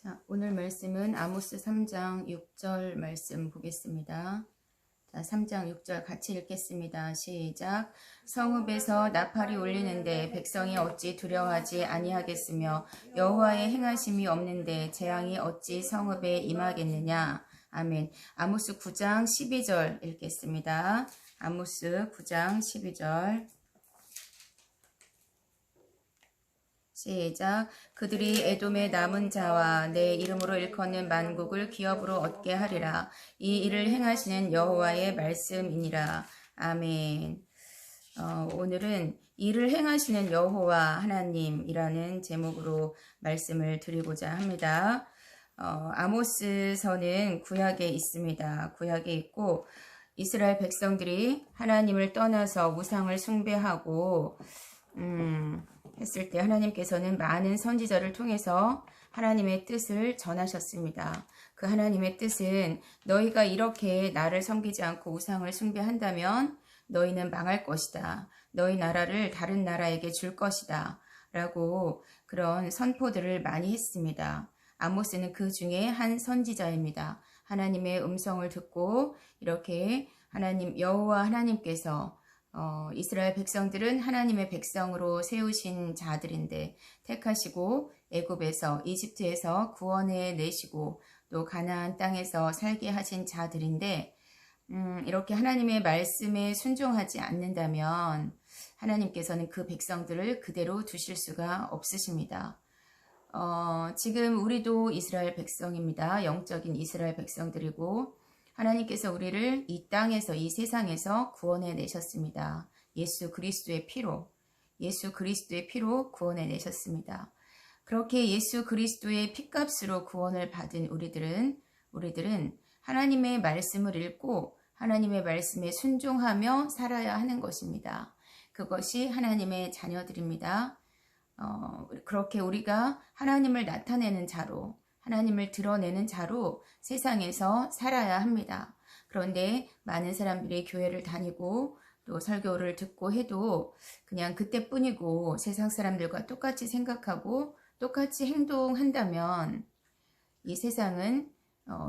자, 오늘 말씀은 아모스 3장 6절 말씀 보겠습니다. 자, 3장 6절 같이 읽겠습니다. 시작. 성읍에서 나팔이 울리는데 백성이 어찌 두려워하지 아니하겠으며 여호와의 행하심이 없는데 재앙이 어찌 성읍에 임하겠느냐. 아멘. 아모스 9장 12절 읽겠습니다. 아모스 9장 12절 시작. 그들이 에돔의 남은 자와 내 이름으로 일컫는 만국을 기업으로 얻게 하리라. 이 일을 행하시는 여호와의 말씀이니라. 아멘. 오늘은 일을 행하시는 여호와 하나님이라는 제목으로 말씀을 드리고자 합니다. 아모스서는 구약에 있습니다. 구약에 있고 이스라엘 백성들이 하나님을 떠나서 우상을 숭배하고 했을 때 하나님께서는 많은 선지자를 통해서 하나님의 뜻을 전하셨습니다. 그 하나님의 뜻은 너희가 이렇게 나를 섬기지 않고 우상을 숭배한다면 너희는 망할 것이다. 너희 나라를 다른 나라에게 줄 것이다. 라고 그런 선포들을 많이 했습니다. 아모스는 그 중에 한 선지자입니다. 하나님의 음성을 듣고 이렇게 여호와 하나님께서 이스라엘 백성들은 하나님의 백성으로 세우신 자들인데 택하시고 애굽에서 이집트에서 구원해 내시고 또 가나안 땅에서 살게 하신 자들인데 이렇게 하나님의 말씀에 순종하지 않는다면 하나님께서는 그 백성들을 그대로 두실 수가 없으십니다. 지금 우리도 이스라엘 백성입니다. 영적인 이스라엘 백성들이고 하나님께서 우리를 이 땅에서 이 세상에서 구원해 내셨습니다. 예수 그리스도의 피로 구원해 내셨습니다. 그렇게 예수 그리스도의 피값으로 구원을 받은 우리들은 하나님의 말씀을 읽고 하나님의 말씀에 순종하며 살아야 하는 것입니다. 그것이 하나님의 자녀들입니다. 그렇게 우리가 하나님을 나타내는 자로 하나님을 드러내는 자로 세상에서 살아야 합니다. 그런데 많은 사람들이 교회를 다니고 또 설교를 듣고 해도 그냥 그때뿐이고 세상 사람들과 똑같이 생각하고 똑같이 행동한다면 이 세상은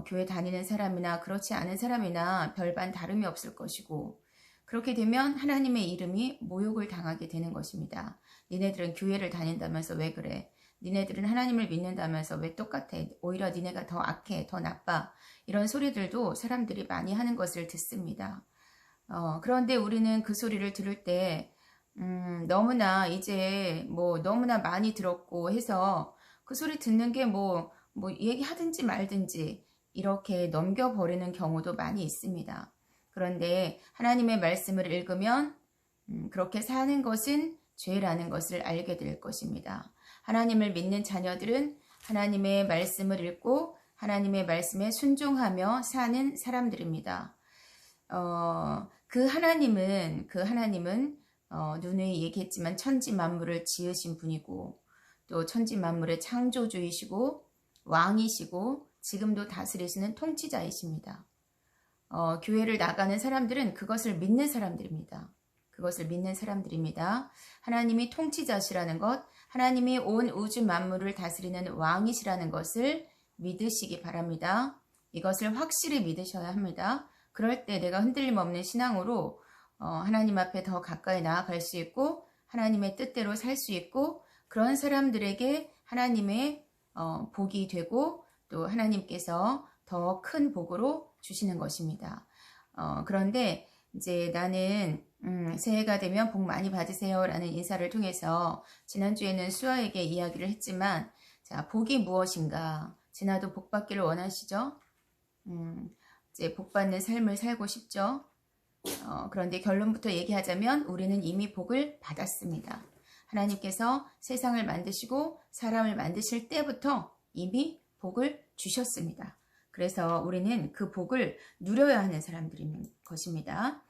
교회 다니는 사람이나 그렇지 않은 사람이나 별반 다름이 없을 것이고 그렇게 되면 하나님의 이름이 모욕을 당하게 되는 것입니다. 니네들은 교회를 다닌다면서 왜 그래? 니네들은 하나님을 믿는다면서 왜 똑같아? 오히려 니네가 더 악해, 더 나빠. 이런 소리들도 사람들이 많이 하는 것을 듣습니다. 그런데 우리는 그 소리를 들을 때 너무나 이제 너무나 많이 들었고 해서 그 소리 듣는 게 얘기하든지 말든지 이렇게 넘겨버리는 경우도 많이 있습니다. 그런데 하나님의 말씀을 읽으면 그렇게 사는 것은 죄라는 것을 알게 될 것입니다. 하나님을 믿는 자녀들은 하나님의 말씀을 읽고 하나님의 말씀에 순종하며 사는 사람들입니다. 그 하나님은 누누이 얘기했지만 천지 만물을 지으신 분이고 또 천지 만물의 창조주이시고 왕이시고 지금도 다스리시는 통치자이십니다. 교회를 나가는 사람들은 그것을 믿는 사람들입니다. 하나님이 통치자시라는 것, 하나님이 온 우주 만물을 다스리는 왕이시라는 것을 믿으시기 바랍니다. 이것을 확실히 믿으셔야 합니다. 그럴 때 내가 흔들림 없는 신앙으로 하나님 앞에 더 가까이 나아갈 수 있고 하나님의 뜻대로 살 수 있고 그런 사람들에게 하나님의 복이 되고 또 하나님께서 더 큰 복으로 주시는 것입니다. 그런데 이제 나는 새해가 되면 복 많이 받으세요 라는 인사를 통해서 지난주에는 수아에게 이야기를 했지만 자, 복이 무엇인가? 지나도 복 받기를 원하시죠? 이제 복 받는 삶을 살고 싶죠? 그런데 결론부터 얘기하자면 우리는 이미 복을 받았습니다. 하나님께서 세상을 만드시고 사람을 만드실 때부터 이미 복을 주셨습니다. 그래서 우리는 그 복을 누려야 하는 사람들인 것입니다.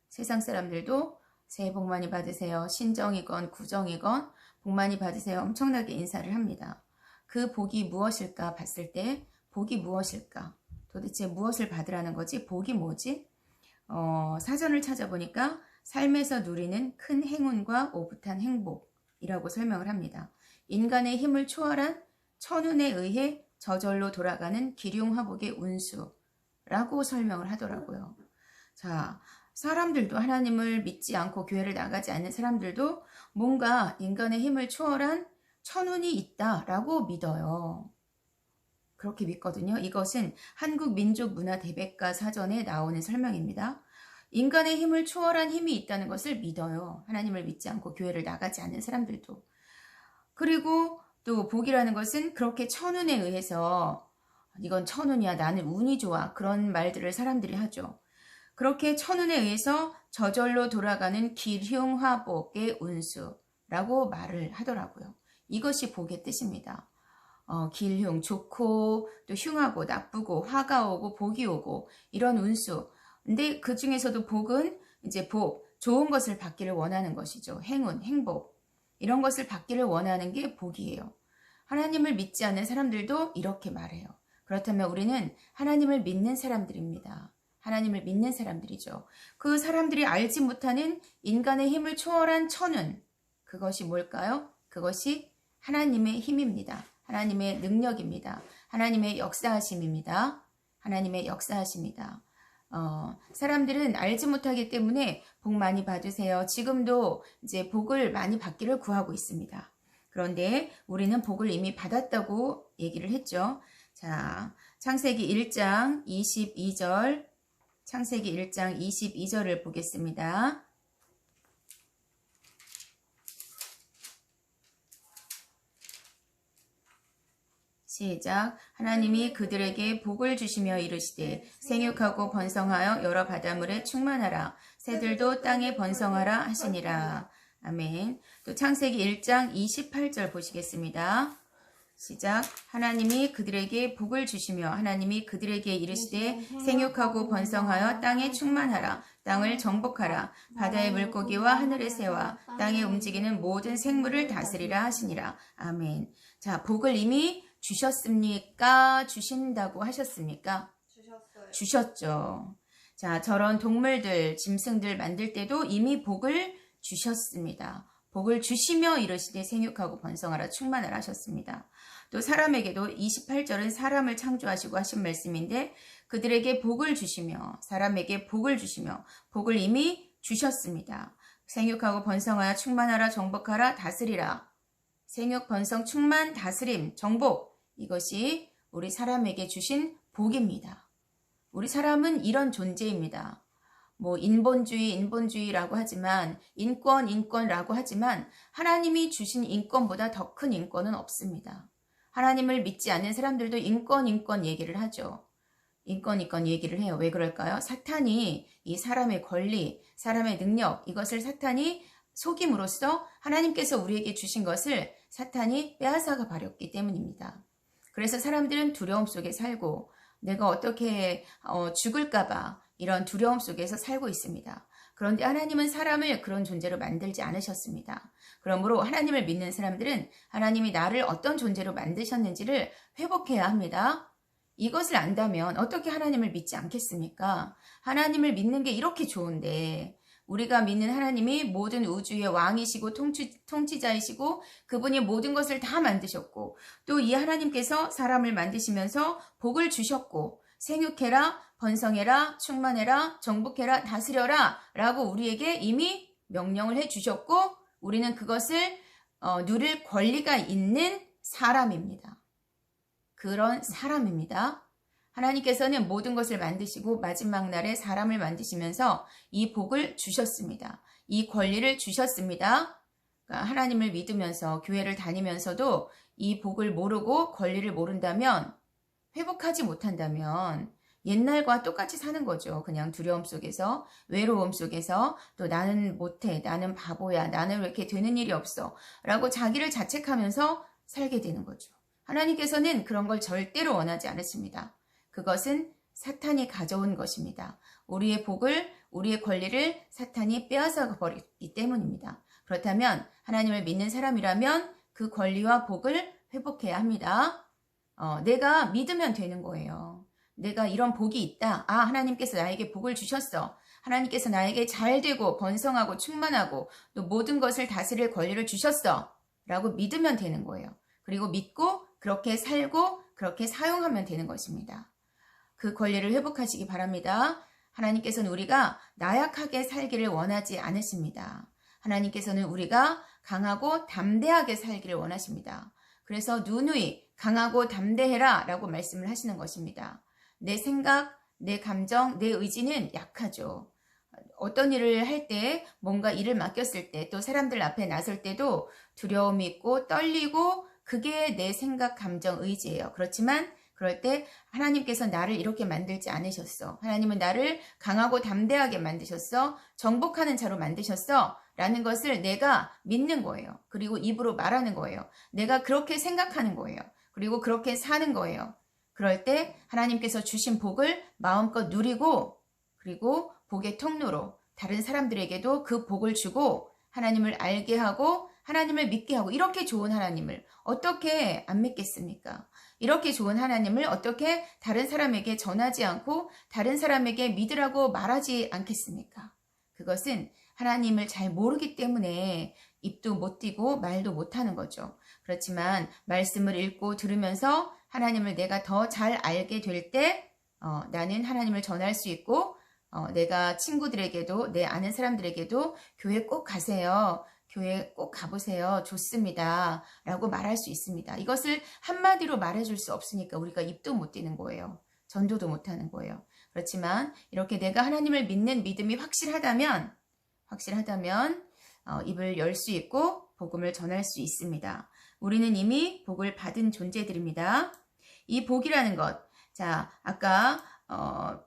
세상 사람들도 새해 복 많이 받으세요. 신정이건 구정이건 복 많이 받으세요. 엄청나게 인사를 합니다. 그 복이 무엇일까 봤을 때 복이 무엇일까? 도대체 무엇을 받으라는 거지? 복이 뭐지? 사전을 찾아보니까 삶에서 누리는 큰 행운과 오붓한 행복이라고 설명을 합니다. 인간의 힘을 초월한 천운에 의해 저절로 돌아가는 기륭화복의 운수라고 설명을 하더라고요. 자, 사람들도 하나님을 믿지 않고 교회를 나가지 않는 사람들도 뭔가 인간의 힘을 초월한 천운이 있다라고 믿어요. 그렇게 믿거든요. 이것은 한국민족문화대백과 사전에 나오는 설명입니다. 인간의 힘을 초월한 힘이 있다는 것을 믿어요. 하나님을 믿지 않고 교회를 나가지 않는 사람들도. 그리고 또 복이라는 것은 그렇게 천운에 의해서 이건 천운이야, 나는 운이 좋아, 그런 말들을 사람들이 하죠. 그렇게 천운에 의해서 저절로 돌아가는 기흉화복의 운수라고 말을 하더라고요. 이것이 복의 뜻입니다. 길흉, 좋고 또 흉하고 나쁘고 화가 오고 복이 오고 이런 운수. 근데 그 중에서도 복은 이제 복, 좋은 것을 받기를 원하는 것이죠. 행운, 행복. 이런 것을 받기를 원하는 게 복이에요. 하나님을 믿지 않는 사람들도 이렇게 말해요. 그렇다면 우리는 하나님을 믿는 사람들입니다. 하나님을 믿는 사람들이죠. 그 사람들이 알지 못하는 인간의 힘을 초월한 천운. 그것이 뭘까요? 그것이 하나님의 힘입니다. 하나님의 능력입니다. 하나님의 역사하심입니다. 하나님의 역사하심입니다. 사람들은 알지 못하기 때문에 복 많이 받으세요. 지금도 이제 복을 많이 받기를 구하고 있습니다. 그런데 우리는 복을 이미 받았다고 얘기를 했죠. 자, 창세기 1장 22절, 창세기 1장 22절을 보겠습니다. 시작. 하나님이 그들에게 복을 주시며 이르시되 생육하고 번성하여 여러 바닷물에 충만하라. 새들도 땅에 번성하라 하시니라. 아멘. 또 창세기 1장 28절 보시겠습니다. 시작. 하나님이 그들에게 복을 주시며 하나님이 그들에게 이르시되 생육하고 번성하여 땅에 충만하라. 땅을 정복하라. 바다의 물고기와 하늘의 새와 땅에 움직이는 모든 생물을 다스리라 하시니라. 아멘. 자, 복을 이미 주셨습니까? 주신다고 하셨습니까? 주셨어요. 주셨죠. 자, 저런 동물들, 짐승들 만들 때도 이미 복을 주셨습니다. 복을 주시며 이르시되 생육하고 번성하라 충만하라 하셨습니다. 또 사람에게도 28절은 사람을 창조하시고 하신 말씀인데 그들에게 복을 주시며 사람에게 복을 주시며 복을 이미 주셨습니다. 생육하고 번성하여 충만하라 정복하라 다스리라. 생육, 번성, 충만, 다스림, 정복 이것이 우리 사람에게 주신 복입니다. 우리 사람은 이런 존재입니다. 뭐 인본주의라고 하지만 인권라고 하지만 하나님이 주신 인권보다 더 큰 인권은 없습니다. 하나님을 믿지 않는 사람들도 인권 얘기를 하죠. 인권 얘기를 해요. 왜 그럴까요? 사탄이 이 사람의 권리, 사람의 능력 이것을 사탄이 속임으로써 하나님께서 우리에게 주신 것을 사탄이 빼앗아가 버렸기 때문입니다. 그래서 사람들은 두려움 속에 살고 내가 어떻게 죽을까봐 이런 두려움 속에서 살고 있습니다. 그런데 하나님은 사람을 그런 존재로 만들지 않으셨습니다. 그러므로 하나님을 믿는 사람들은 하나님이 나를 어떤 존재로 만드셨는지를 회복해야 합니다. 이것을 안다면 어떻게 하나님을 믿지 않겠습니까? 하나님을 믿는 게 이렇게 좋은데 우리가 믿는 하나님이 모든 우주의 왕이시고 통치자이시고 그분이 모든 것을 다 만드셨고 또 이 하나님께서 사람을 만드시면서 복을 주셨고 생육해라, 번성해라, 충만해라, 정복해라, 다스려라 라고 우리에게 이미 명령을 해주셨고 우리는 그것을 누릴 권리가 있는 사람입니다. 그런 사람입니다. 하나님께서는 모든 것을 만드시고 마지막 날에 사람을 만드시면서 이 복을 주셨습니다. 이 권리를 주셨습니다. 그러니까 하나님을 믿으면서 교회를 다니면서도 이 복을 모르고 권리를 모른다면 회복하지 못한다면 옛날과 똑같이 사는 거죠. 그냥 두려움 속에서 외로움 속에서 또 나는 못해, 나는 바보야, 나는 왜 이렇게 되는 일이 없어 라고 자기를 자책하면서 살게 되는 거죠. 하나님께서는 그런 걸 절대로 원하지 않으십니다. 그것은 사탄이 가져온 것입니다. 우리의 복을, 우리의 권리를 사탄이 빼앗아 버리기 때문입니다. 그렇다면 하나님을 믿는 사람이라면 그 권리와 복을 회복해야 합니다. 내가 믿으면 되는 거예요. 내가 이런 복이 있다. 아, 하나님께서 나에게 복을 주셨어. 하나님께서 나에게 잘되고 번성하고 충만하고 또 모든 것을 다스릴 권리를 주셨어. 라고 믿으면 되는 거예요. 그리고 믿고 그렇게 살고 그렇게 사용하면 되는 것입니다. 그 권리를 회복하시기 바랍니다. 하나님께서는 우리가 나약하게 살기를 원하지 않으십니다. 하나님께서는 우리가 강하고 담대하게 살기를 원하십니다. 그래서 누누이 강하고 담대해라 라고 말씀을 하시는 것입니다. 내 생각, 내 감정, 내 의지는 약하죠. 어떤 일을 할 때, 뭔가 일을 맡겼을 때, 또 사람들 앞에 나설 때도 두려움이 있고 떨리고 그게 내 생각, 감정, 의지예요. 그렇지만 그럴 때 하나님께서 나를 이렇게 만들지 않으셨어. 하나님은 나를 강하고 담대하게 만드셨어. 정복하는 자로 만드셨어. 라는 것을 내가 믿는 거예요. 그리고 입으로 말하는 거예요. 내가 그렇게 생각하는 거예요. 그리고 그렇게 사는 거예요. 그럴 때 하나님께서 주신 복을 마음껏 누리고 그리고 복의 통로로 다른 사람들에게도 그 복을 주고 하나님을 알게 하고 하나님을 믿게 하고 이렇게 좋은 하나님을 어떻게 안 믿겠습니까? 이렇게 좋은 하나님을 어떻게 다른 사람에게 전하지 않고 다른 사람에게 믿으라고 말하지 않겠습니까? 그것은 하나님을 잘 모르기 때문에 입도 못 띄고 말도 못하는 거죠. 그렇지만 말씀을 읽고 들으면서 하나님을 내가 더 잘 알게 될 때 나는 하나님을 전할 수 있고 내가 친구들에게도 내 아는 사람들에게도 교회 꼭 가세요. 교회 꼭 가보세요. 좋습니다. 라고 말할 수 있습니다. 이것을 한마디로 말해줄 수 없으니까 우리가 입도 못 띄는 거예요. 전도도 못하는 거예요. 그렇지만 이렇게 내가 하나님을 믿는 믿음이 확실하다면 입을 열 수 있고 복음을 전할 수 있습니다. 우리는 이미 복을 받은 존재들입니다. 이 복이라는 것, 자 아까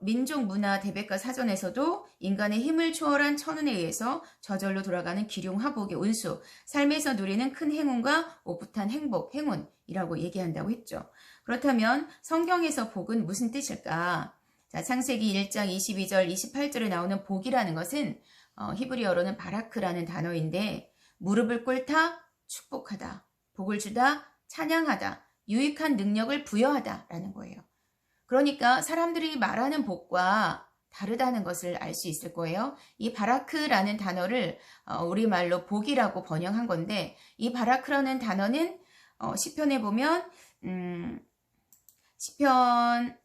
민족 문화 대백과 사전에서도 인간의 힘을 초월한 천운에 의해서 저절로 돌아가는 기륭화복의 운수, 삶에서 누리는 큰 행운과 오붓한 행복, 행운이라고 얘기한다고 했죠. 그렇다면 성경에서 복은 무슨 뜻일까? 자, 창세기 1장 22절, 28절에 나오는 복이라는 것은 히브리어로는 바라크라는 단어인데 무릎을 꿇다, 축복하다, 복을 주다, 찬양하다, 유익한 능력을 부여하다 라는 거예요. 그러니까 사람들이 말하는 복과 다르다는 것을 알 수 있을 거예요. 이 바라크라는 단어를 우리말로 복이라고 번역한 건데 이 바라크라는 단어는 시편에 보면 시편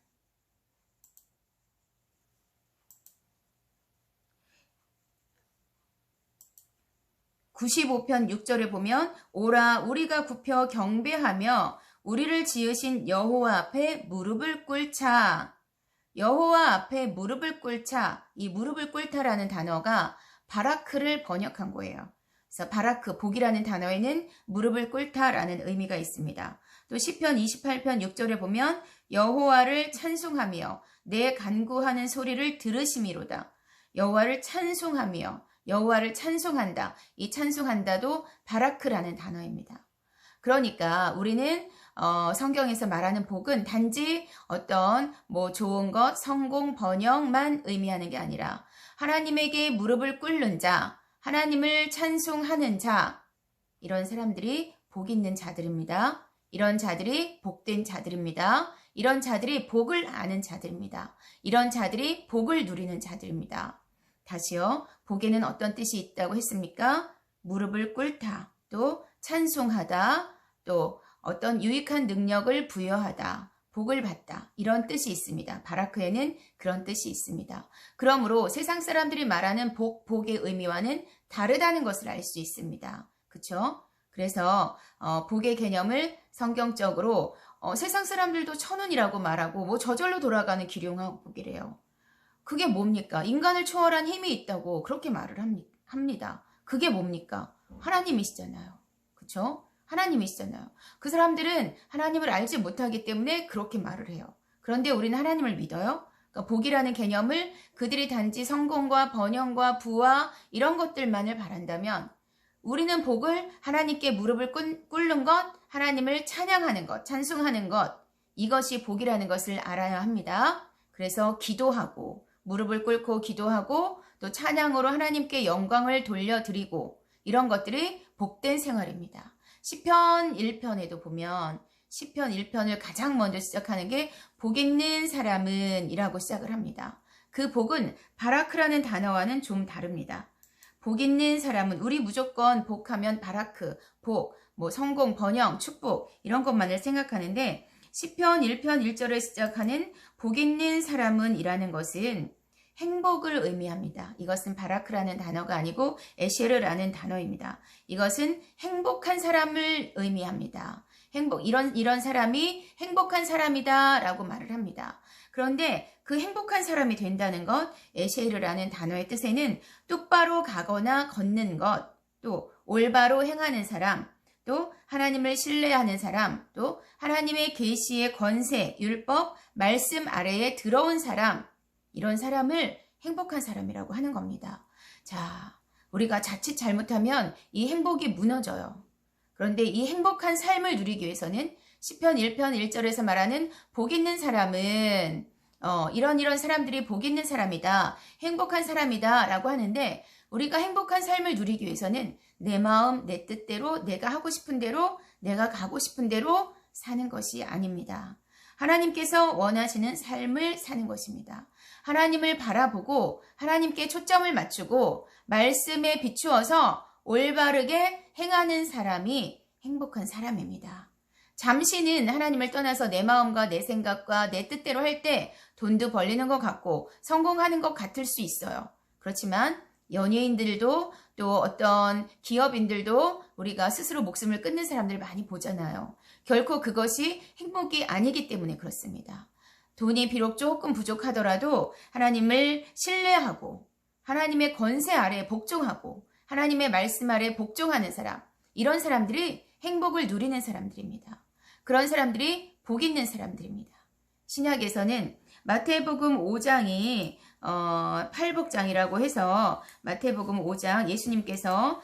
95편 6절에 보면 오라 우리가 굽혀 경배하며 우리를 지으신 여호와 앞에 무릎을 꿇자. 여호와 앞에 무릎을 꿇자. 이 무릎을 꿇다라는 단어가 바라크를 번역한 거예요. 그래서 바라크, 복이라는 단어에는 무릎을 꿇다라는 의미가 있습니다. 또 시편 28편 6절에 보면 여호와를 찬송하며 내 간구하는 소리를 들으심이로다. 여호와를 찬송하며 여호와를 찬송한다. 이 찬송한다도 바라크라는 단어입니다. 그러니까 우리는 성경에서 말하는 복은 단지 어떤 좋은 것, 성공, 번영만 의미하는 게 아니라 하나님에게 무릎을 꿇는 자, 하나님을 찬송하는 자, 이런 사람들이 복 있는 자들입니다. 이런 자들이 복된 자들입니다. 이런 자들이 복을 아는 자들입니다. 이런 자들이 복을 누리는 자들입니다. 다시요, 복에는 어떤 뜻이 있다고 했습니까? 무릎을 꿇다, 또 찬송하다, 또 어떤 유익한 능력을 부여하다, 복을 받다 이런 뜻이 있습니다. 바라크에는 그런 뜻이 있습니다. 그러므로 세상 사람들이 말하는 복의 의미와는 다르다는 것을 알 수 있습니다. 그렇죠? 그래서 복의 개념을 성경적으로 세상 사람들도 천운이라고 말하고 저절로 돌아가는 기륭화복이래요. 그게 뭡니까? 인간을 초월한 힘이 있다고 그렇게 말을 합니다. 그게 뭡니까? 하나님이시잖아요. 그렇죠? 하나님이시잖아요. 그 사람들은 하나님을 알지 못하기 때문에 그렇게 말을 해요. 그런데 우리는 하나님을 믿어요. 그러니까 복이라는 개념을 그들이 단지 성공과 번영과 부와 이런 것들만을 바란다면 우리는 복을 하나님께 무릎을 꿇는 것, 하나님을 찬양하는 것, 찬송하는 것, 이것이 복이라는 것을 알아야 합니다. 그래서 기도하고 무릎을 꿇고 기도하고 또 찬양으로 하나님께 영광을 돌려드리고 이런 것들이 복된 생활입니다. 시편 1편에도 보면 시편 1편을 가장 먼저 시작하는 게 복 있는 사람은 이라고 시작을 합니다. 그 복은 바라크라는 단어와는 좀 다릅니다. 복 있는 사람은 우리 무조건 복하면 바라크, 복, 뭐 성공, 번영, 축복 이런 것만을 생각하는데 시편 1편 1절에 시작하는 복 있는 사람은 이라는 것은 행복을 의미합니다. 이것은 바라크라는 단어가 아니고 에셰르라는 단어입니다. 이것은 행복한 사람을 의미합니다. 이런 사람이 행복한 사람이다 라고 말을 합니다. 그런데 그 행복한 사람이 된다는 것, 에셰르라는 단어의 뜻에는 똑바로 가거나 걷는 것, 또 올바로 행하는 사람, 또 하나님을 신뢰하는 사람, 또 하나님의 계시의 권세, 율법, 말씀 아래에 들어온 사람, 이런 사람을 행복한 사람이라고 하는 겁니다. 자, 우리가 자칫 잘못하면 이 행복이 무너져요. 그런데 이 행복한 삶을 누리기 위해서는 시편 1편 1절에서 말하는 복 있는 사람은 이런 사람들이 복 있는 사람이다, 행복한 사람이다 라고 하는데 우리가 행복한 삶을 누리기 위해서는 내 마음, 내 뜻대로, 내가 하고 싶은 대로, 내가 가고 싶은 대로 사는 것이 아닙니다. 하나님께서 원하시는 삶을 사는 것입니다. 하나님을 바라보고 하나님께 초점을 맞추고 말씀에 비추어서 올바르게 행하는 사람이 행복한 사람입니다. 잠시는 하나님을 떠나서 내 마음과 내 생각과 내 뜻대로 할 때 돈도 벌리는 것 같고 성공하는 것 같을 수 있어요. 그렇지만 연예인들도 또 어떤 기업인들도 우리가 스스로 목숨을 끊는 사람들 많이 보잖아요. 결코 그것이 행복이 아니기 때문에 그렇습니다. 돈이 비록 조금 부족하더라도 하나님을 신뢰하고 하나님의 권세 아래 복종하고 하나님의 말씀 아래 복종하는 사람, 이런 사람들이 행복을 누리는 사람들입니다. 그런 사람들이 복 있는 사람들입니다. 신약에서는 마태복음 5장이 팔복장이라고 해서 마태복음 5장 예수님께서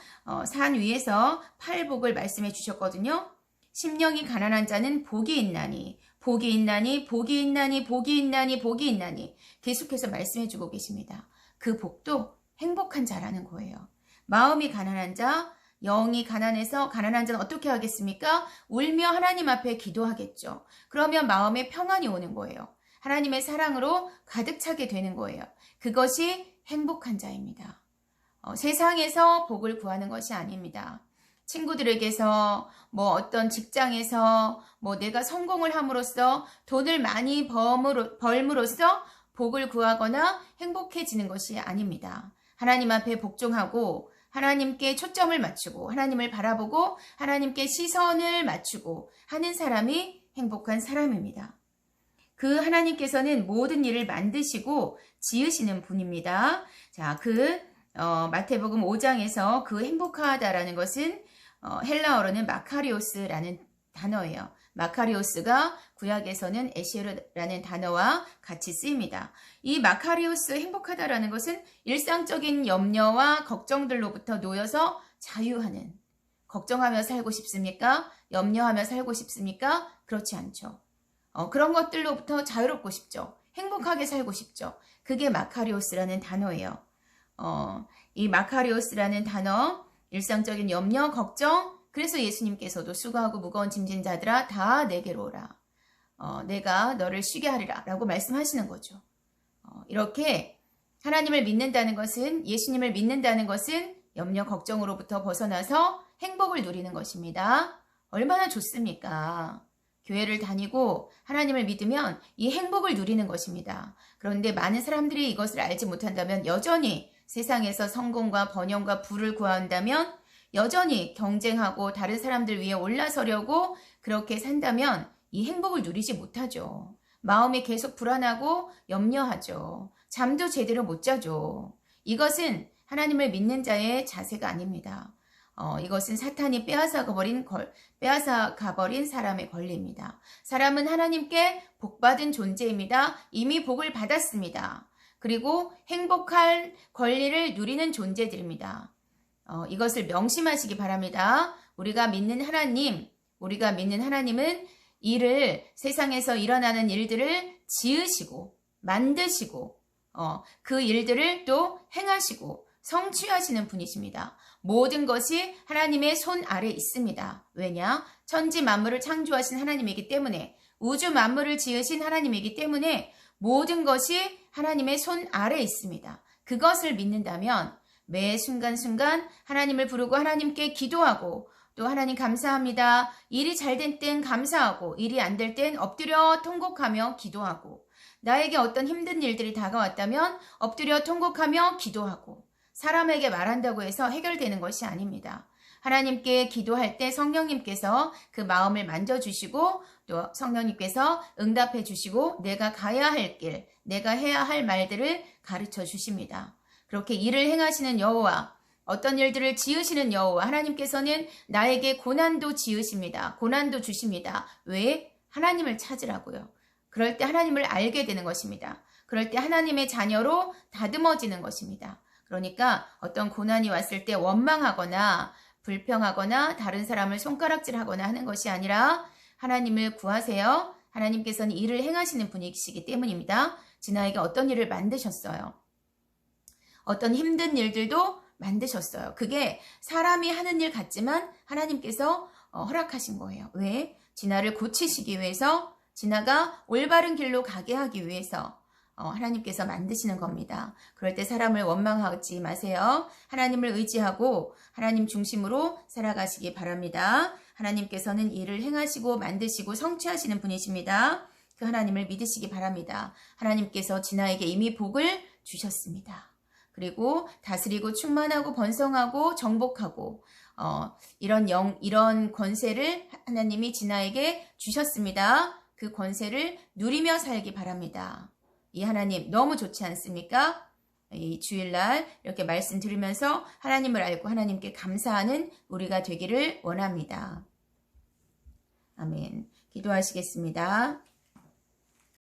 산 위에서 팔복을 말씀해 주셨거든요. 심령이 가난한 자는 복이 있나니, 복이 있나니, 복이 있나니, 복이 있나니, 복이 있나니 계속해서 말씀해 주고 계십니다. 그 복도 행복한 자라는 거예요. 마음이 가난한 자, 영이 가난해서 가난한 자는 어떻게 하겠습니까? 울며 하나님 앞에 기도하겠죠. 그러면 마음에 평안이 오는 거예요. 하나님의 사랑으로 가득 차게 되는 거예요. 그것이 행복한 자입니다. 세상에서 복을 구하는 것이 아닙니다. 친구들에게서 뭐 어떤 직장에서 뭐 내가 성공을 함으로써 돈을 많이 벌므로써 복을 구하거나 행복해지는 것이 아닙니다. 하나님 앞에 복종하고 하나님께 초점을 맞추고 하나님을 바라보고 하나님께 시선을 맞추고 하는 사람이 행복한 사람입니다. 그 하나님께서는 모든 일을 만드시고 지으시는 분입니다. 자, 마태복음 5장에서 그 행복하다라는 것은 헬라어로는 마카리오스라는 단어예요. 마카리오스가 구약에서는 에시르라는 단어와 같이 쓰입니다. 이 마카리오스 행복하다라는 것은 일상적인 염려와 걱정들로부터 놓여서 자유하는, 걱정하며 살고 싶습니까? 염려하며 살고 싶습니까? 그렇지 않죠. 그런 것들로부터 자유롭고 싶죠. 행복하게 살고 싶죠. 그게 마카리오스라는 단어예요. 이 마카리오스라는 단어, 일상적인 염려, 걱정, 그래서 예수님께서도 수고하고 무거운 짐진 자들아 다 내게로 오라. 내가 너를 쉬게 하리라 라고 말씀하시는 거죠. 이렇게 하나님을 믿는다는 것은, 예수님을 믿는다는 것은 염려, 걱정으로부터 벗어나서 행복을 누리는 것입니다. 얼마나 좋습니까? 교회를 다니고 하나님을 믿으면 이 행복을 누리는 것입니다. 그런데 많은 사람들이 이것을 알지 못한다면 여전히 세상에서 성공과 번영과 부를 구한다면 여전히 경쟁하고 다른 사람들 위에 올라서려고 그렇게 산다면 이 행복을 누리지 못하죠. 마음이 계속 불안하고 염려하죠. 잠도 제대로 못 자죠. 이것은 하나님을 믿는 자의 자세가 아닙니다. 이것은 사탄이 빼앗아가버린 사람의 권리입니다. 사람은 하나님께 복받은 존재입니다. 이미 복을 받았습니다. 그리고 행복할 권리를 누리는 존재들입니다. 이것을 명심하시기 바랍니다. 우리가 믿는 하나님은 세상에서 일어나는 일들을 지으시고 만드시고 그 일들을 또 행하시고 성취하시는 분이십니다. 모든 것이 하나님의 손 아래 있습니다. 왜냐? 천지 만물을 창조하신 하나님이기 때문에, 우주 만물을 지으신 하나님이기 때문에 모든 것이 하나님의 손 아래 있습니다. 그것을 믿는다면 매 순간순간 하나님을 부르고 하나님께 기도하고 또 하나님 감사합니다. 일이 잘 된 땐 감사하고 일이 안 될 땐 엎드려 통곡하며 기도하고 나에게 어떤 힘든 일들이 다가왔다면 엎드려 통곡하며 기도하고 사람에게 말한다고 해서 해결되는 것이 아닙니다. 하나님께 기도할 때 성령님께서 그 마음을 만져주시고 또 성령님께서 응답해 주시고 내가 가야 할 길, 내가 해야 할 말들을 가르쳐 주십니다. 그렇게 일을 행하시는 여호와, 어떤 일들을 지으시는 여호와 하나님께서는 나에게 고난도 지으십니다. 고난도 주십니다. 왜? 하나님을 찾으라고요. 그럴 때 하나님을 알게 되는 것입니다. 그럴 때 하나님의 자녀로 다듬어지는 것입니다. 그러니까 어떤 고난이 왔을 때 원망하거나 불평하거나 다른 사람을 손가락질하거나 하는 것이 아니라 하나님을 구하세요. 하나님께서는 일을 행하시는 분이시기 때문입니다. 진아에게 어떤 일을 만드셨어요. 어떤 힘든 일들도 만드셨어요. 그게 사람이 하는 일 같지만 하나님께서 허락하신 거예요. 왜? 진아를 고치시기 위해서, 진아가 올바른 길로 가게 하기 위해서 하나님께서 만드시는 겁니다. 그럴 때 사람을 원망하지 마세요. 하나님을 의지하고 하나님 중심으로 살아가시기 바랍니다. 하나님께서는 일을 행하시고 만드시고 성취하시는 분이십니다. 그 하나님을 믿으시기 바랍니다. 하나님께서 진아에게 이미 복을 주셨습니다. 그리고 다스리고 충만하고 번성하고 정복하고 이런 권세를 하나님이 진아에게 주셨습니다. 그 권세를 누리며 살기 바랍니다. 이 하나님 너무 좋지 않습니까? 이 주일날 이렇게 말씀 들으면서 하나님을 알고 하나님께 감사하는 우리가 되기를 원합니다. 아멘. 기도하시겠습니다.